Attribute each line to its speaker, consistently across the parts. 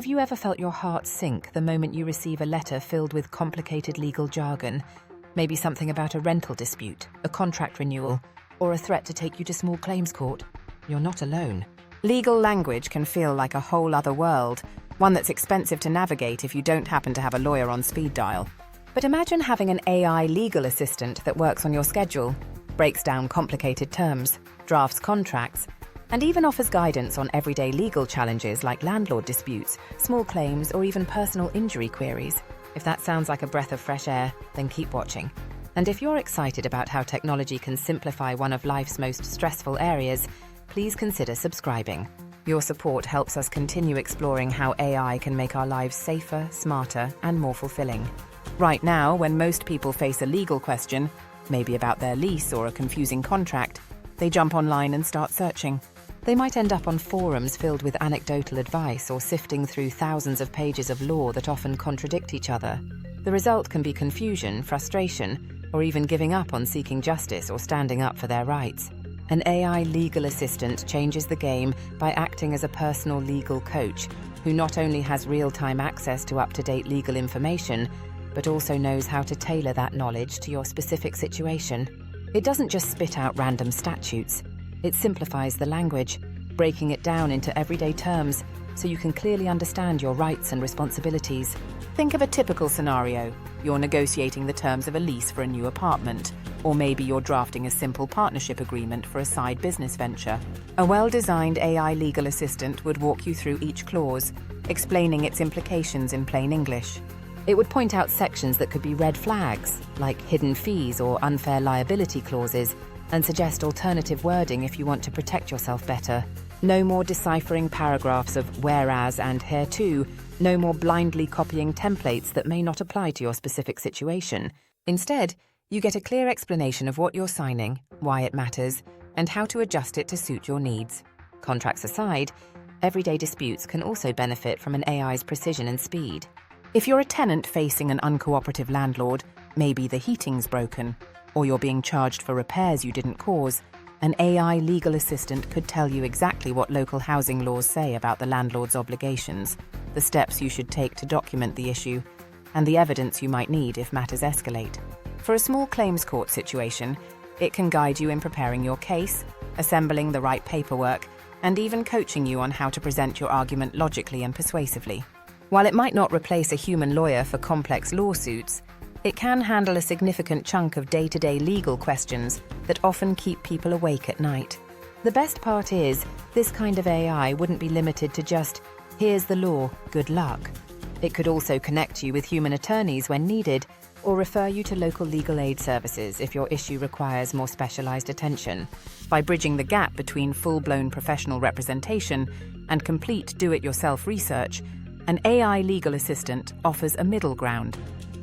Speaker 1: Have you ever felt your heart sink the moment you receive a letter filled with complicated legal jargon? Maybe something about a rental dispute, a contract renewal, or a threat to take you to small claims court? You're not alone. Legal language can feel like a whole other world, one that's expensive to navigate if you don't happen to have a lawyer on speed dial. But imagine having an AI legal assistant that works on your schedule, breaks down complicated terms, drafts contracts, and even offers guidance on everyday legal challenges like landlord disputes, small claims, or even personal injury queries. If that sounds like a breath of fresh air, then keep watching. And if you're excited about how technology can simplify one of life's most stressful areas, please consider subscribing. Your support helps us continue exploring how AI can make our lives safer, smarter, and more fulfilling. Right now, when most people face a legal question, maybe about their lease or a confusing contract, they jump online and start searching. They might end up on forums filled with anecdotal advice or sifting through thousands of pages of law that often contradict each other. The result can be confusion, frustration, or even giving up on seeking justice or standing up for their rights. An AI legal assistant changes the game by acting as a personal legal coach who not only has real-time access to up-to-date legal information, but also knows how to tailor that knowledge to your specific situation. It doesn't just spit out random statutes. It simplifies the language, breaking it down into everyday terms so you can clearly understand your rights and responsibilities. Think of a typical scenario. You're negotiating the terms of a lease for a new apartment, or maybe you're drafting a simple partnership agreement for a side business venture. A well-designed AI legal assistant would walk you through each clause, explaining its implications in plain English. It would point out sections that could be red flags, like hidden fees or unfair liability clauses, and suggest alternative wording if you want to protect yourself better. No more deciphering paragraphs of whereas and hereto. No more blindly copying templates that may not apply to your specific situation. Instead, you get a clear explanation of what you're signing, why it matters, and how to adjust it to suit your needs. Contracts aside, everyday disputes can also benefit from an AI's precision and speed. If you're a tenant facing an uncooperative landlord, maybe the heating's broken, or you're being charged for repairs you didn't cause, an AI legal assistant could tell you exactly what local housing laws say about the landlord's obligations, the steps you should take to document the issue, and the evidence you might need if matters escalate. For a small claims court situation, it can guide you in preparing your case, assembling the right paperwork, and even coaching you on how to present your argument logically and persuasively. While it might not replace a human lawyer for complex lawsuits, it can handle a significant chunk of day-to-day legal questions that often keep people awake at night. The best part is, this kind of AI wouldn't be limited to just, here's the law, good luck. It could also connect you with human attorneys when needed, or refer you to local legal aid services if your issue requires more specialized attention. By bridging the gap between full-blown professional representation and complete do-it-yourself research, an AI legal assistant offers a middle ground,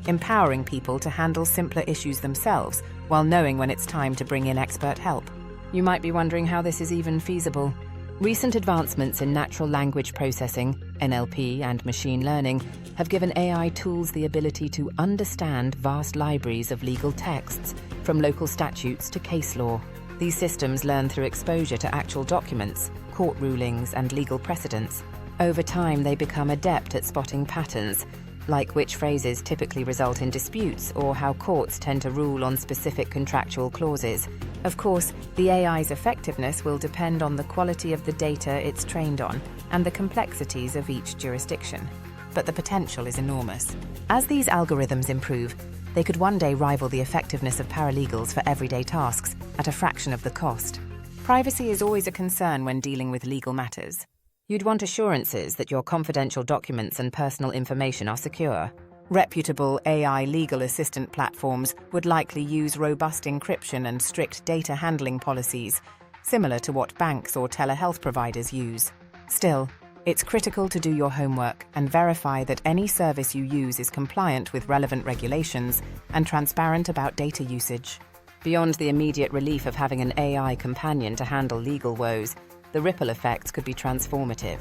Speaker 1: empowering people to handle simpler issues themselves while knowing when it's time to bring in expert help. You might be wondering how this is even feasible. Recent advancements in natural language processing, NLP, and machine learning have given AI tools the ability to understand vast libraries of legal texts, from local statutes to case law. These systems learn through exposure to actual documents, court rulings, and legal precedents. Over time, they become adept at spotting patterns, like which phrases typically result in disputes or how courts tend to rule on specific contractual clauses. Of course, the AI's effectiveness will depend on the quality of the data it's trained on and the complexities of each jurisdiction. But the potential is enormous. As these algorithms improve, they could one day rival the effectiveness of paralegals for everyday tasks at a fraction of the cost. Privacy is always a concern when dealing with legal matters. You'd want assurances that your confidential documents and personal information are secure. Reputable AI legal assistant platforms would likely use robust encryption and strict data handling policies, similar to what banks or telehealth providers use. Still, it's critical to do your homework and verify that any service you use is compliant with relevant regulations and transparent about data usage. Beyond the immediate relief of having an AI companion to handle legal woes, the ripple effects could be transformative.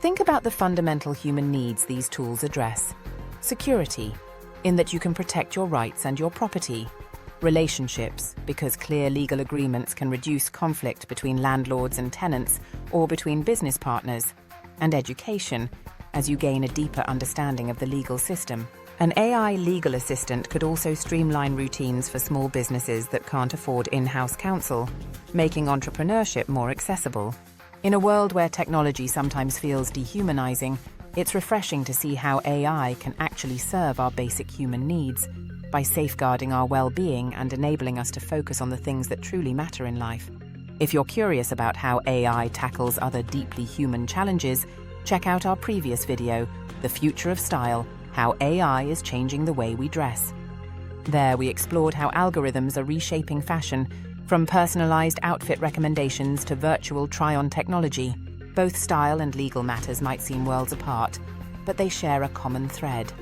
Speaker 1: Think about the fundamental human needs these tools address. Security, in that you can protect your rights and your property. Relationships, because clear legal agreements can reduce conflict between landlords and tenants or between business partners. And education, as you gain a deeper understanding of the legal system. An AI legal assistant could also streamline routines for small businesses that can't afford in-house counsel, making entrepreneurship more accessible. In a world where technology sometimes feels dehumanizing, it's refreshing to see how AI can actually serve our basic human needs by safeguarding our well-being and enabling us to focus on the things that truly matter in life. If you're curious about how AI tackles other deeply human challenges, check out our previous video, The Future of Style: How AI is Changing the Way We Dress. There we explored how algorithms are reshaping fashion, from personalized outfit recommendations to virtual try-on technology. Both style and legal matters might seem worlds apart, but they share a common thread: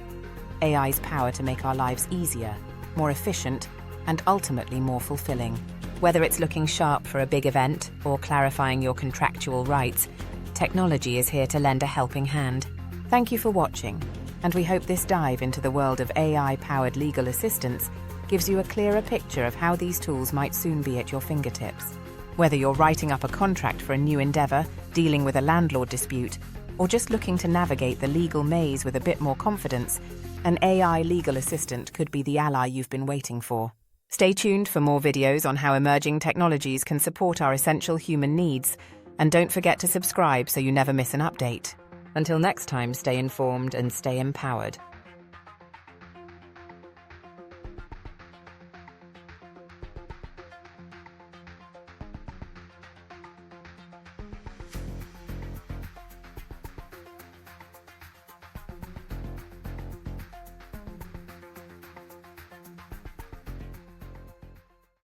Speaker 1: AI's power to make our lives easier, more efficient, and ultimately more fulfilling. Whether it's looking sharp for a big event or clarifying your contractual rights, technology is here to lend a helping hand. Thank you for watching, and we hope this dive into the world of AI-powered legal assistance gives you a clearer picture of how these tools might soon be at your fingertips. Whether you're writing up a contract for a new endeavor, dealing with a landlord dispute, or just looking to navigate the legal maze with a bit more confidence, an AI legal assistant could be the ally you've been waiting for. Stay tuned for more videos on how emerging technologies can support our essential human needs, and don't forget to subscribe so you never miss an update. Until next time, stay informed and stay empowered.